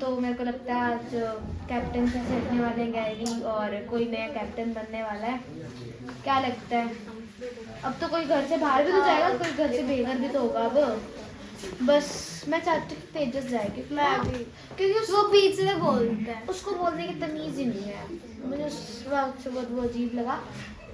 तो मेरे को लगता है आज कैप्टन से सीखने वाले हैं गैरी और कोई नया कैप्टन बनने वाला है। क्या लगता है? अब तो कोई घर से बाहर भी तो जाएगा, कोई घर से बेघर भी तो होगा अब। बस मैं चाहती हूँ कि तेजस जाए क्योंकि वो बीच में बोलता है, उसको बोलने की तमीज़ ही नहीं है। मुझे उस वक्त से बहुत वो अजीब लगा।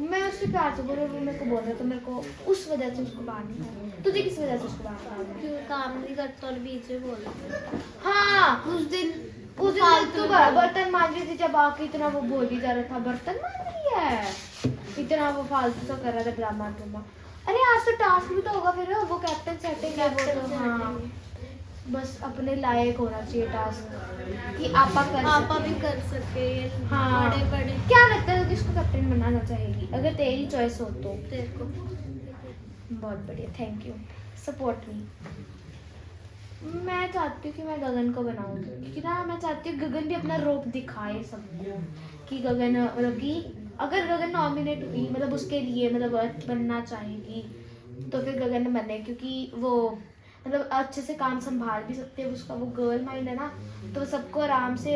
मैं उससे प्यार से बोल रही हूँ, मेरे को बोल रहा तो मेरे को उस वजह से उसको बाहर निकाला। तुझे किस वजह से उसको बाहर निकाला? क्यों काम नहीं करता और बीच में बोलता है। हाँ, उस दिन तू बर्तन मांज रही थी जब आके इतना वो बोली जा रहा था, बर्तन मांज रही है, इतना वो फालतू सा कर रहा था ड्रामा ड्रामा। अरे आज तो टास्क भी तो होगा फिर, वो कैप्टन सेटिंग है वो तो। हाँ, बस अपने लायक होना चाहिए टास्क कि आपा भी कर सके। हाँ, बड़े बड़े क्या लगता है किसको कैप्टन बनाना चाहेगी अगर तेरी चॉइस हो तो? तेरे को बहुत बढ़िया, थैंक यू, सपोर्ट मी। मैं चाहती हूँ कि मैं गगन को बनाऊँ क्योंकि ना मैं चाहती हूँ गगन भी अपना रूप दिखाए सबको कि गगन मतलब कि अगर गगन नॉमिनेट हुई मतलब उसके लिए मतलब अर्थ बनना चाहेगी तो फिर गगन बने, क्योंकि वो मतलब अच्छे से काम संभाल भी सकती है। उसका वो गर्ल माइंड है ना, तो सबको आराम से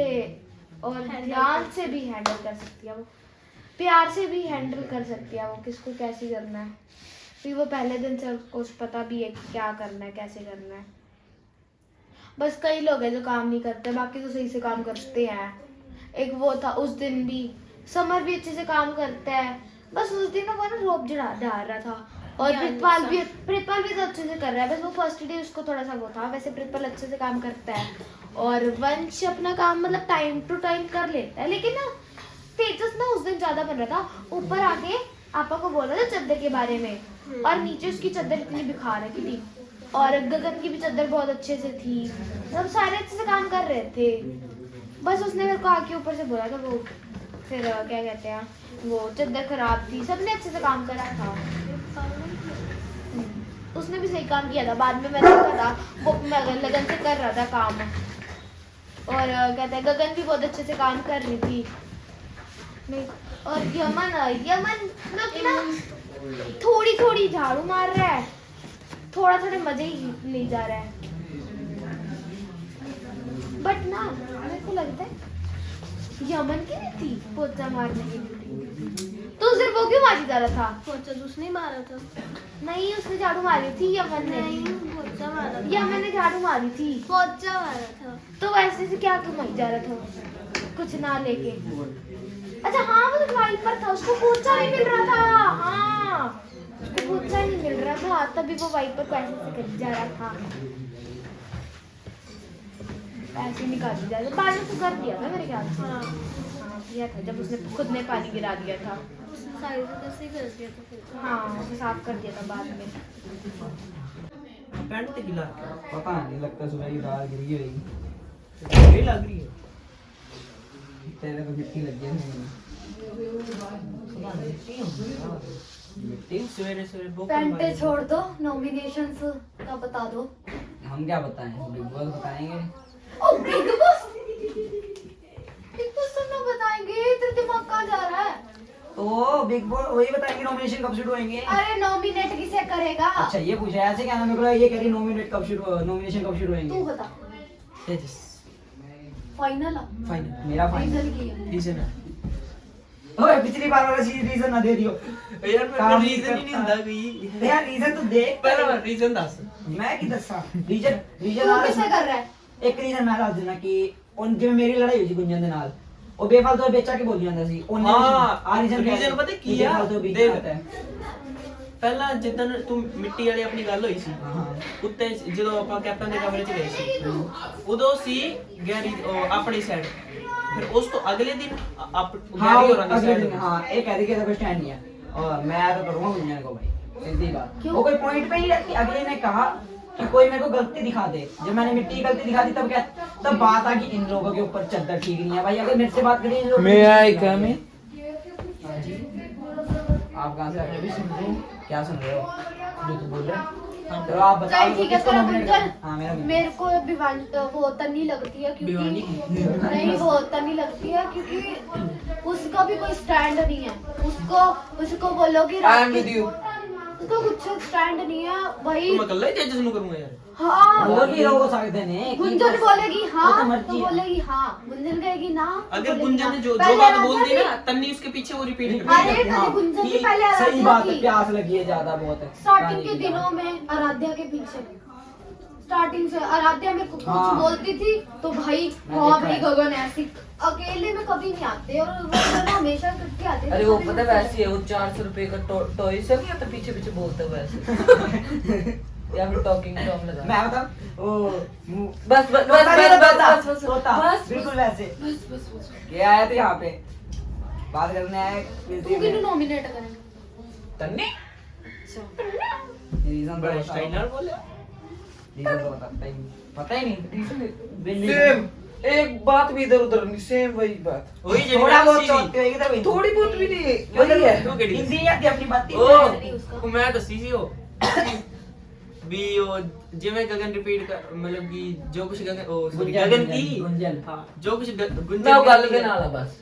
और ध्यान से भी हैंडल कर सकती है, वो प्यार से भी हैंडल कर सकती है वो किसको कैसे करना है। फिर वो पहले दिन से उसको पता भी है कि क्या करना है कैसे करना है। बस कई लोग हैं जो काम नहीं करते, बाकी तो सही से काम करते हैं। एक वो था उस दिन भी, समर भी अच्छे से काम करता है, बस उस दिन वो ना रोब डाल रहा था। और प्रितपाल भी तो अच्छे से कर रहा है, बस वो फर्स्ट डे उसको थोड़ा सा वो था। वैसे प्रितपाल अच्छे से काम करता है और वंश अपना काम मतलब टाइम टू टाइम कर लेता है, लेकिन ना तेजस ना उस दिन ज्यादा बन रहा था। ऊपर आके आपा को बोल रहा था चद्दर के बारे में और नीचे उसकी चद्दर इतनी बिखा रखी थी और गगन की भी चद्दर बहुत अच्छे से थी, मतलब सारे अच्छे से काम कर रहे थे। बस उसने मेरे को आके ऊपर से बोला था वो फिर क्या कहते हैं वो चद्दर खराब थी, सबने अच्छे से काम करा था। उसने भी सही काम किया था, बाद में मैंने देखा था वो लगन से कर रहा था काम और कहते हैं गगन भी बहुत अच्छे से काम कर रही थी। नहीं, और यमन मतलब कि ना थोड़ी थोड़ी झाड़ू मार रहा है, थोड़ा थोड़े मजे ही ले जा रहा है। बट ना मेरे को लगता है यमन की नहीं थी पोचा मारने की ड्यूटी, तो सिर्फ वो क्यों मारी जा रहा था? पोचा तो उसने मारा था। नहीं, उसने झाड़ू मारी थी यमन ने। नहीं, पोचा मारा था। यमन ने झाड़ू मारी थी। पोचा मारा था। तो वैसे से क्या क्यों मारी जा रहा था कुछ ना लेके? अच्छा हाँ, वो तो वाइपर था, उसको पोचा नहीं मिल रहा था। हाँ, उसको पोचा नहीं मिल रहा था, तभी वो वाइपर को ऐसे से कर जा रहा था, ऐसे निकाल दिया था। बाद में तो कर दिया था मेरे ख्याल से। हाँ, हाँ किया था जब उसने खुद ने पानी गिरा दिया था। उसने साइड से कैसे ही कर दिया था फिर। हाँ, उसे साफ कर दिया था बाद में। पैंट ते गिला पता नहीं लगता सुबह की दाल गिरी होगी, ये लग रही है तेरे को मिट्टी लग गई है। मिट्टी सवेरे सवेरे बोक पेंटे छोड़ दो, नॉमिनेशंस का बता दो। हम क्या बताएं, बिग बॉस बताएंगे। ओ बिग बॉस, बिग बॉस तो ना बताएंगे, तेरा दिमाग कहाँ जा रहा है? तो बिग बॉस वही बताएंगे नॉमिनेशन कब शुरू होंगे। अरे नॉमिनेट किसे करेगा? अच्छा ये पूछा ऐसे क्या नाम है, ये कह रही नॉमिनेशन कब शुरू होंगे। तू बता। तेजस फाइनल फाइनल मेरा फाइनल रीजन की है। रीजन है ओए पिछली बार वाला चीज रीजन ना दे दियो यार मैं रीजन ही नहीं ਹੁੰਦਾ कोई यार, रीजन तो देख पहला रीजन दस मैं की दसा रीजन तू किसे कर रहा है? एक रीजन मैं दस देना कि उन जिਵੇਂ ਮੇਰੀ ਲੜਾਈ ਹੋਈ ਸੀ ਗੁੰਜਨ ਦੇ ਨਾਲ, ਉਹ ਬੇਫਾਲਤੂ ਵੇਚਾ ਕੇ ਬੋਲੀ ਜਾਂਦਾ ਸੀ ਉਹਨੇ। ਹਾਂ, ਰੀਜਨ ਰੀਜਨ ਪਤਾ ਕੀ ਆ? ਦੇਖ ਪਹਿਲਾਂ ਜਿੱਦਣ ਤੂੰ ਮਿੱਟੀ ਵਾਲੀ ਆਪਣੀ ਗੱਲ ਹੋਈ ਸੀ ਉੱਤੇ, ਜਦੋਂ ਆਪਾਂ ਕੈਪਟਨ ਦੇ ਕਮਰੇ 'ਚ ਗਏ ਸੀ ਉਦੋਂ ਸੀ ਗੈਰੀ ਆਪਣੀ ਸਾਈਡ, ਫਿਰ ਉਸ ਤੋਂ ਅਗਲੇ ਦਿਨ ਗੈਰੀ ਹੋਰਾਂ ਦੀ ਸਾਈਡ। हाँ ये कह रही कि कोई स्टैंड नहीं है और मैं तो करूंगा गुंजन को भाई, सीधी बात। वो कोई पॉइंट पे ही रखी, अगले ने कहा कि कोई मेरे को गलती दिखा दे, जब मैंने मिट्टी की गलती दिखा दी तब क्या, तब बात आ कि इन लोगों के ऊपर चद्दर ठीक नहीं है भाई। अगर मेरे से बात करिए इन लोगों मैं आई कम है आप कहाँ से आए? क्या सुन रहे हो जो तुम बोल रहे हो? तो आप बताओ ठीक है, किसको तेरा nominate गुंजन। करना? हाँ मेरा गुंजन। मेरे को वो तन्नी लगती है भिवानी क्योंकि नहीं, वो तन्नी लगती है क्योंकि उसका भी कोई स्टैंड नहीं है। उसको बोलो कि आई एम विद यू उसका कुछ स्टैंड नहीं है भाई। तो मैं कल ही तेजस नु करूंगा यार। हाँ और भी लोग हो सकते ने गुंजन बोलेगी हाँ वो तो तो मर्जी है। बोलेगी हाँ, गुंजन कहेगी ना तो अगर बोलेगी गुंजन ने हाँ। जो पहले बात बोल दी आराध्या ना तन्नी उसके पीछे वो रिपीट कर अरे पहले गुंजन की पहले सही आराध्या बात है, की। प्यास लगी है ज्यादा बहुत स्टार्टिंग के दिनों में आराध्या के पीछे स्टार्टिंग से आराध्या मेरे को कुछ हाँ। बोलती थी तो भाई मैं हाँ देखा भाई है। गगन ऐसी अकेले में कभी नहीं आते और वो दोनों हमेशा इकट्ठे आते थे। अरे वो कभी पता है नहीं वैसे है, वो 400 रुपए का टॉय से नहीं आता, पीछे पीछे बोलता है वैसे या फिर टॉकिंग टॉम लगा। मैं बताऊं ओ बस बस तोता नहीं बस होता, बस बस तोता, बस बिल्कुल वैसे बस बस बस ये आया था यहाँ पे बात करने आए तू किन्हें नॉमिनेट करें? तन्नी रीजन बड़ा स्टाइलर बोले। रीजन तो पता ही नहीं सेम एक बात भी इधर उधर नहीं, सेम वही बात। वही जो थोड़ा बहुत सीधी। तो होते हैं इधर भी थोड़ी बहुत भी नहीं वही है तू केड़ी हिंदी नहीं आती अपनी बात ओ मैं दसी ਸੀ ਉਹ ਵੀ ਉਹ ਜਿਵੇਂ ਗगन ਰਿਪੀਟ ਕਰ ਮਤਲਬ ਕਿ ਜੋ ਕੁਝ ਗगन ਉਹ sorry, गुंजन, गगन की गुंजन। हाँ जो कुछ गुंजन मैं वो गल कहती के है। नाल है बस।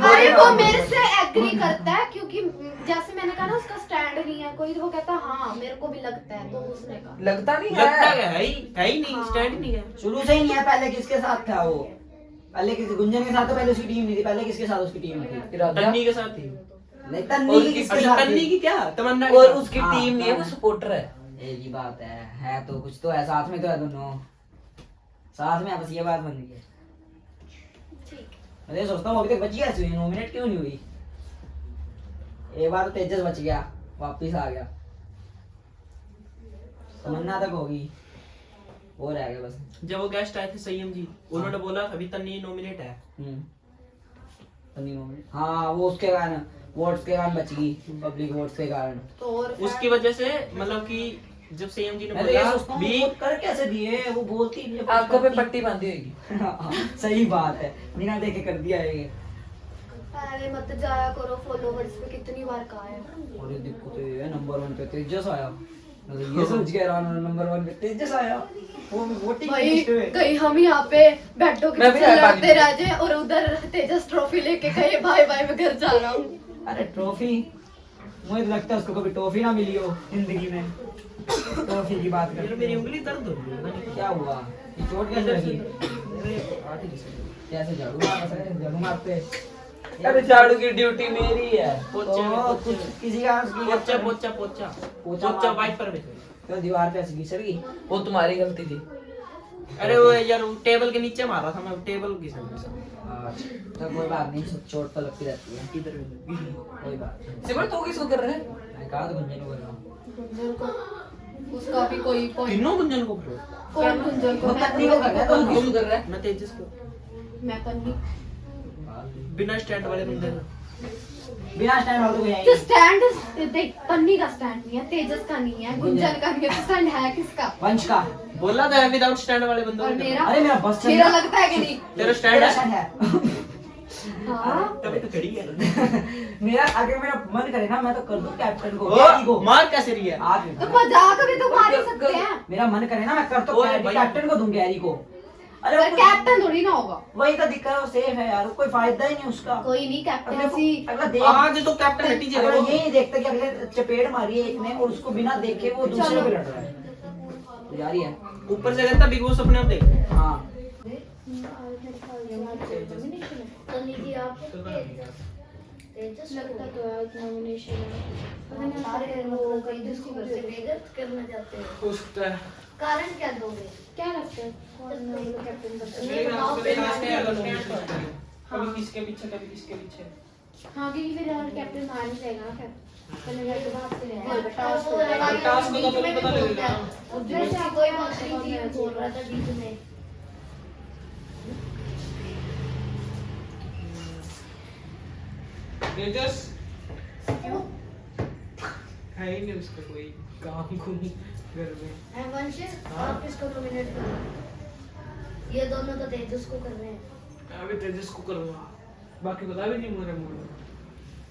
अरे वो मेरे से एग्री करता है क्योंकि जैसे मैंने कहा ना उसका स्टैंड नहीं है कोई, तो वो कहता है हाँ मेरे को भी लगता है, तो उसने कहा लगता नहीं लगता है। है ही नहीं हाँ। स्टैंड नहीं है। शुरू से ही नहीं है पहले किसके साथ था वो पहले किसी गुंजन के साथ तो पहले उसकी टीम नहीं थी पहले किसके साथ उसकी टीम थी इरादा तन्नी के साथ थी। नहीं तन्नी और की किस- किसके अच्छा साथ तन्नी थी की क्या तमन्ना के और साथ। उसकी हाँ, टीम नहीं है, वो हाँ। सपोर्टर है। एक ही बात है तो कुछ तो है साथ में तो है दोनों साथ में है, बस ये बात बन गई है। ठीक मैं ये सोचता हूँ अभी तक बची कैसे हुई नॉमिनेट क्यों नहीं हुई एक बार तो तेजस बच गया वापिस आ गया तमन्ना तक होगी वो रह गया बस जब वो गेस्ट आए थे संयम जी उन्होंने बोला अभी तन्नी नॉमिनेट है। तन्नी nominate। हाँ वो उसके कारण वोट्स के कारण बच गई पब्लिक वोट्स के कारण तो और उसकी वजह से मतलब कि जब संयम जी ने मैं तो ये बोला सोचता हूँ भी वो कर कैसे दिए वो बोलती नहीं है, कुछ आंखों पे करती। पट्टी बांधी होगी। हाँ, सही बात है बिना देखे कर दिया है ये पहले मत जाया करो फॉलोवर्स पे, कितनी बार कहा है। और ये दिक्कत ये है नंबर 1 पे तेजस आया मतलब ये सोच के रहा नंबर 1 पे तेजस आया वो वोटिंग भाई कहीं हम यहाँ पे बैठो के मैं भी पीछे आया पानी लड़ते में। रह जाए और उधर तेजस ट्रॉफी लेके कहे भाई भाई मैं घर जा रहा हूँ। अरे ट्रॉफी मुझे तो लगता है उसको कभी ट्रॉफी ना मिली हो जिंदगी में ट्रॉफी की बात यार करते मेरी हैं। उंगली दर्द हो रही है। क्या हुआ ये चोट कैसे लगी आठ ही सेकंड। कैसे झाड़ू मारा सर झाड़ू मारते अरे झाड़ू की ड्यूटी मेरी है। पोछे में तो पोछे कुछ किसी का उसकी पोछा पोछा पोछा पोछा पोछा मार- वाइपर में। तो दीवार पे ऐसे घिसर गई वो तुम्हारी गलती थी। अरे वो यार वो टेबल के नीचे मारा था मैं टेबल की साइड तो कोई बात नहीं चोट तो लगती रहती है इधर कोई बात नहीं सिमर तू किसको कर रहा है? मैं कहा तो गुंजन को बोल रहा हूँ गुंजन को उसका भी कोई पॉइंट तीनों गुंजन को करो। कौन गुंजन को वो तन्नी को कर रहा है, तू तो किसको कर रहा है? मैं तेजस को मैं तन्नी बिना स्टैंड वाले बंदे को। बिना स्टैंड वाले को तो यहीं स्टैंड देख तन्नी का स्टैंड नहीं है, तेजस का नहीं है, गुंजन का नहीं है, तो स्टैंड है किसका? वंश का बोला था विदाउट स्टैंड वाले बंदों और को। मेरा अरे मेरा बस चल मेरा रहा। लगता है कि नहीं? तेरा स्टैंड मेरा है स्टैंड है हाँ तभी तो खड़ी है। मेरा अगर मेरा मन करे ना मैं तो कर दूं कैप्टन को ओ, कैरी को मार कैसे रही है? आज तो मजाक भी तो मार ही सकते हैं। मेरा मन करे ना मैं कर तो ओए भाई। कैप्टन को दूं कैरी को अरे पर वो कैप्टन थोड़ी ना होगा। वही तो दिक्कत है वो सेफ है यार कोई फायदा ही नहीं उसका कोई नहीं अगले कैप्टनसी अगला देख आज तो कैप्टन हटी अगला जाएगा। ये नहीं देखता कि अगले चपेट मारी है एक ने और उसको बिना देखे वो दूसरे चलो। पे लड़ रहा है तो यार ही है ऊपर से कहता बिग बॉस अपने आप देख। हाँ लगता तो है नॉमिनेशन है। पता नहीं सारे लोग कहीं जिसको घर से बेइज्जत करना चाहते हैं। कारण क्या दोगे? क्या लगता है कौन कैप्टन बनता है? बताओ फिर। कभी किसके पीछे कभी किसके पीछे। हाँ क्योंकि फिर यार कैप्टन मार ही जाएगा ना फिर। पहले घर के बाहर से रहेगा। टास्क वो लगा के टास्क को तो बीच में पता भी लगेगा। बोलता है। जैसे कोई दूसरी चीज बोल रहा था बीच में। तेजस है ही नहीं उसका कोई काम कुम घर में। वंश हाँ। आप किसको नॉमिनेट कर रहे हो? ये दोनों तो तेजस को कर रहे हैं। मैं अभी तेजस को करूंगा बाकी बता भी नहीं मेरे मुंह में।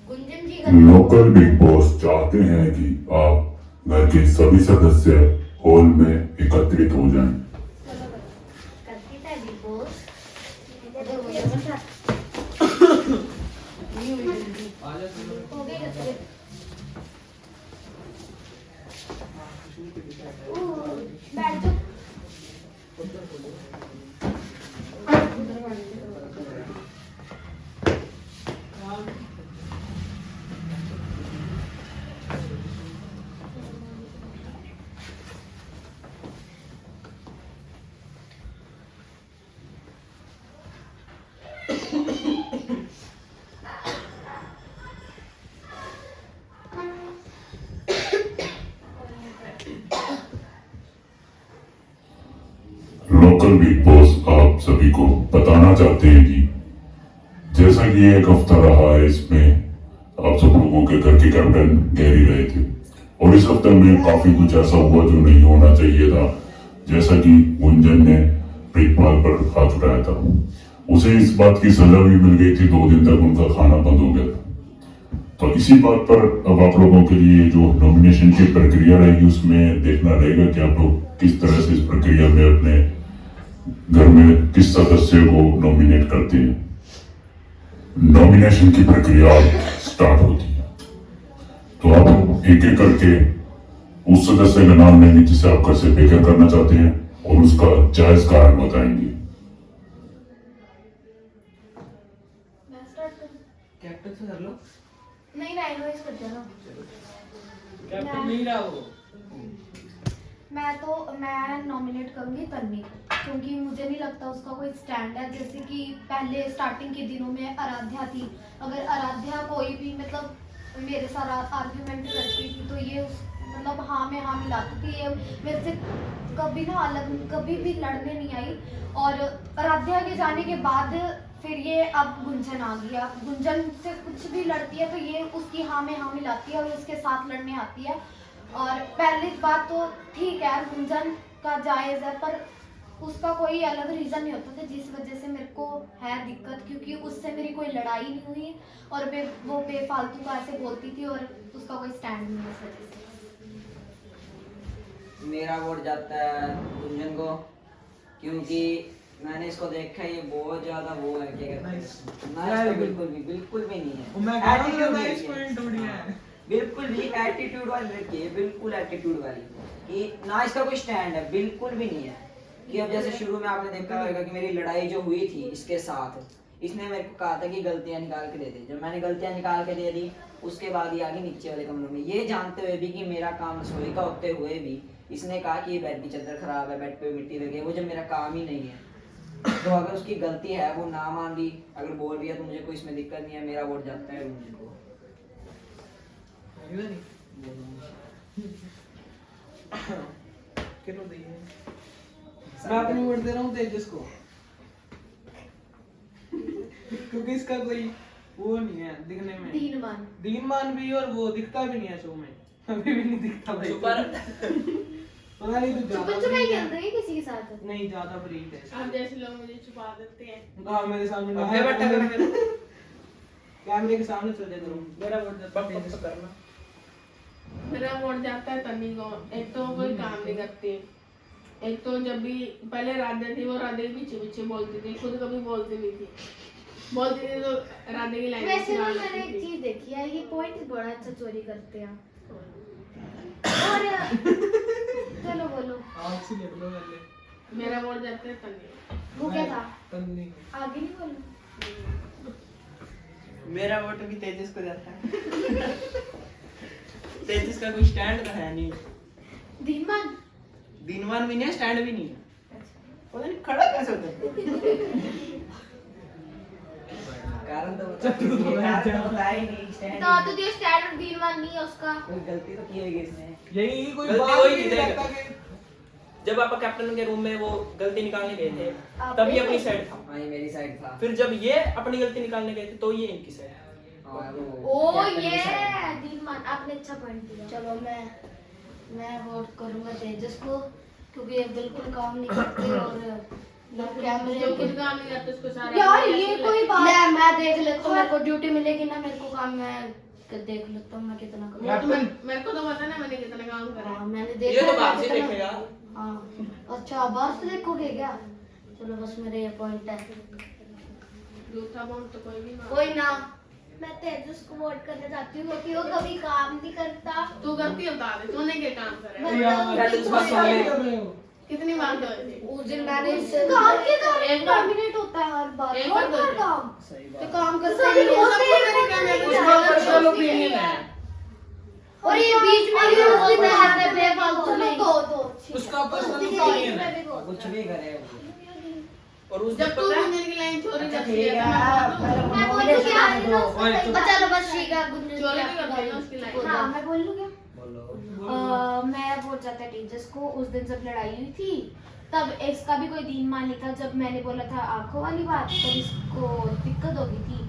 गुंजन जी का नौकर बिग बॉस चाहते हैं कि आप घर के सभी सदस्य हॉल में एकत्रित हो जाएं। करती था बिग बॉस। हो गई दरअसल बिग बॉस आप सभी को बताना चाहते हैं कि जैसा कि एक हफ्ता रहा है, इसमें आप सब लोगों के घर के कैप्टन गैरी रहे थे और इस हफ्ते में काफी कुछ ऐसा हुआ जो नहीं होना चाहिए था। जैसा कि गुंजन ने प्रीतपाल पर हाथ उठाया था, उसे इस बात की सजा भी मिल गई थी, 2 दिन तक उनका खाना बंद हो गया था। तो इसी बात पर अब आप लोगों के लिए जो नॉमिनेशन की प्रक्रिया रहेगी उसमें देखना रहेगा कि आप लोग किस तरह से इस प्रक्रिया में अपने घर में किस सदस्य को नॉमिनेट करते हैं। नॉमिनेशन की प्रक्रिया स्टार्ट होती है, तो आप एक एक करके उस सदस्य का नाम लेंगे जिसे आप घर से बेघर करना चाहते हैं और उसका जायज कारण बताएंगे। मैं स्टार्ट करूं? कैप्टन से कर लो। नहीं ना, एडवाइस करते हैं ना। कैप्टन नहीं रहा वो। मैं नॉमिनेट करूंगी तन्वी को, क्योंकि मुझे नहीं लगता उसका कोई स्टैंड है। जैसे कि पहले स्टार्टिंग के दिनों में आराध्या थी, अगर आराध्या कोई भी मतलब मेरे साथ आर्ग्यूमेंट करती थी तो ये मतलब हाँ में हाँ मिलाती थी। ये मेरे से कभी ना अलग कभी भी लड़ने नहीं आई। और आराध्या के जाने के बाद फिर ये अब गुंजन आ गया। गुंजन से कुछ भी लड़ती है तो ये उसकी हाँ में हाँ मिलाती है और उसके साथ लड़ने आती है। और पहली बात तो ठीक है, गुंजन का जायज़ है, पर उसका कोई अलग रीज़न नहीं होता था जिस वजह से मेरे को है दिक्कत, क्योंकि उससे मेरी कोई लड़ाई नहीं हुई और वो बेफालतू का ऐसे बोलती थी और उसका कोई स्टैंड नहीं है इस वजह से। मेरा वोट जाता है गुंजन को, क्योंकि मैंने इसको देखा है, ये बहुत ज्यादा वो है क्या कहते हैं, नाइस बिल्कुल भी नहीं है। एटीट्यूड है, बिल्कुल भी एटीट्यूड वाली लड़की है, बिल्कुल एटीट्यूड वाली, कि ना इसका कोई स्टैंड है, बिल्कुल भी नहीं है। कि अब जैसे शुरू में आपने देखा होगा कि मेरी लड़ाई जो हुई थी इसके साथ, इसने मेरे को कहा था कि गलतियां निकाल के दे दे। जब मैंने गलतियां निकाल के दे दी उसके बाद ये आगे नीचे वाले कमरों में, ये जानते हुए भी कि मेरा काम रसोई का होते हुए भी इसने कहा कि ये बेड की चादर खराब है, बेड पे मिट्टी लगी है, वो जब मेरा काम ही नहीं है। तो अगर उसकी गलती है, वो ना मान ली, अगर बोल रही है तो मुझे कोई इसमें दिक्कत नहीं है। मेरा वोट जाता है गुंजन को। मैं अपनी वोट दे रहा हूँ तेजस को, क्योंकि इसका कोई वो नहीं है दिखने में, दीनमान भी और वो दिखता भी नहीं है शो में, अभी भी नहीं दिखता भाई। पता नहीं तू ज्यादा छुपन खेल रही है किसी के साथ? नहीं, ज्यादा फ्रीक है। आप जैसे लोग मुझे छुपा देते हैं। कहा मेरे सामने ना बैठा कर, कैमरे के सामने चले करो। मेरा वोट जाता है तेजस करना। मेरा वोट जाता है तन्वी को। एक तो कोई काम नहीं करती, एक तो जब भी पहले राधे थी वो राधे के पीछे पीछे बोलती थी, खुद कभी बोलती नहीं थी, बोलती थी तो राधे की लाइन वैसे ना मैंने एक चीज देखी है, ये पॉइंट बड़ा अच्छा चोरी करते हैं। और चलो बोलो, आपसे ले लो पहले। मेरा वोट जाता है तन्वी। वो क्या था? तन्वी। आगे नहीं बोलो। मेरा वोट भी तेजस को जाता है। तेजस का कोई स्टैंड तो है नहीं, दीनमान भी नहीं है, स्टैंड भी नहीं है। पता नहीं खड़ा कैसे होता है। कारण तो बताया ही नहीं, स्टैंड तो जो स्टैंडर्ड दीनमान नहीं है उसका। कोई गलती तो की होगी इसने। यही कोई गलती बात वही नहीं नहीं लगता देगा। कि जब आप कैप्टन के रूम में वो गलती निकालने गए थे तब ये अपनी साइड था, हाँ ये मेरी साइड था। फिर जब ये अपनी गलती निकालने गए थे तो ये इनकी साइड। हाँ, ओ कैप्टन की ये side। दीनमान, आपने अच्छा पॉइंट दिया। चलो मैं वोट करूंगा तेजस को, क्योंकि ये बिल्कुल काम नहीं करते और कैमरे जो कुछ काम नहीं करते उसको सारे यार ये कोई बात मैं देख लेता हूँ, मेरे को ड्यूटी मिलेगी ना, मेरे को काम मैं देख लेता हूँ मैं कितना करूँ। वो तो मेरे को तो पता ना मैंने कितना काम करा है। हाँ मैंने ये देखा तो है बात से कितना- देखेगा। हाँ अच्छा बात से देखोगे क्या? चलो बस मेरे ये पॉइंट है। झूठा बोल तो कोई भी ना। कोई ना, मैं तेजस को वोट करना चाहती हूँ क्योंकि वो कभी काम नहीं करता। तू गलती बता दे, तूने क्या काम करा है? कैप्टन बस वाले कितनी बार तो हुई थी? उस दिन मैंने इससे काम के काम एक बार- टर्मिनेट होता है हर बार। एक बार हर तो बार नहीं। काम तो काम करते सभी ही होते है। हैं, क्या मेरे को उसका पर्सनल ओपिनियन है। और ये बीच में भी उसी में आते हैं बेफालतू चलो नहीं। दो उसका पर्सनल ओपिनियन है। कुछ भी करे और उस जब दिन तू पता है गुंजन की लाइन चोरी अच्छा, करती ठीक है है, तो मैं मैं बोल nomination दूं क्या? आने दो। चलो बस ठीक है गुंजन चोरी की भी करते हैं ना आपकी उसकी बारी। लाइन। हाँ मैं बोल लूँ क्या? बोलो। मैं वोट जाता है तेजस को। उस दिन जब लड़ाई हुई थी तब इसका भी कोई दीन मान नहीं था। जब मैंने बोला था आंखों वाली बात तब इसको दिक्कत हो गई थी,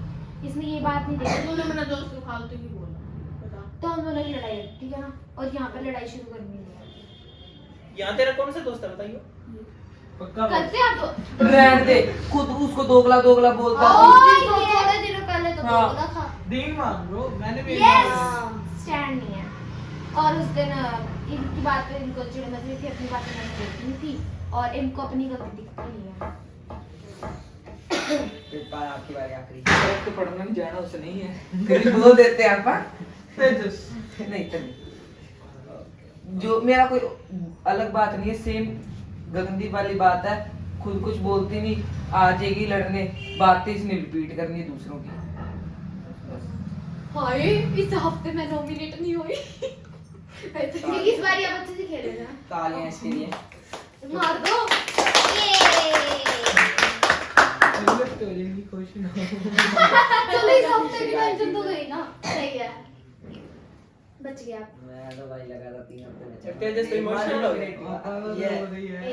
इसने ये बात नहीं देखी। तूने मेरे दोस्त को फालतू ही बोला बता। तो हम दोनों की लड़ाई है, ठीक है ना, और यहाँ पर लड़ाई शुरू करनी है। यहाँ तेरा कौन सा दोस्त है बताइए? पक्का करते आप रहने दे, खुद उसको दोगला दोगला बोलता है। थोड़े दिनों पहले तो हाँ। बोला था। दीन मान ब्रो, मैंने भी स्टैंड नहीं है। और उस दिन इनकी बात पे इनको चिड़ मच रही थी, अपनी बातें मैं बोलती नहीं थी और इनको अपनी गलती दिखता नहीं है। फिर बार आपकी बारी आखिरी। तो पढ़ना नहीं जाना उसे नहीं है, फिर बोल देते हैं आप। नहीं तो नहीं। जो मेरा कोई अलग बात नहीं है, सेम गगनदीप वाली बात है। खुद कुछ बोलती नहीं, आ जाएगी लड़ने, बातें इसने रिपीट करनी है दूसरों की। हाय इस हफ्ते मैं नॉमिनेट नहीं हुई। इस बार आप अच्छे से खेले ना। तालियां इसके लिए। मार दो। खुश ना चलो इस हफ्ते की टेंशन तो गई ना। सही है, बच गया। मैं तो भाई लगा था 3 हफ्ते में। तेजस तो इमोशनल हो गई। ये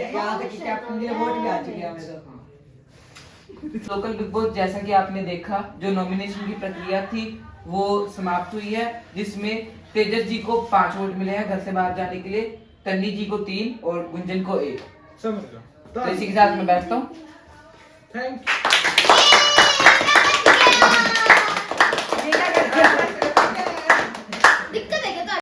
यहाँ तक कि कैप्टन के लिए वोट भी आ चुके हैं हमें तो। लोकल बिग बॉस जैसा कि आपने देखा, जो नॉमिनेशन की प्रक्रिया थी वो समाप्त हुई है, जिसमें तेजस जी को 5 वोट मिले हैं घर से बाहर जाने के लिए, तन्नी जी को 3 और गुंजन को 1। समझ तो इसी के साथ मैं बैठता हूँ। थैंक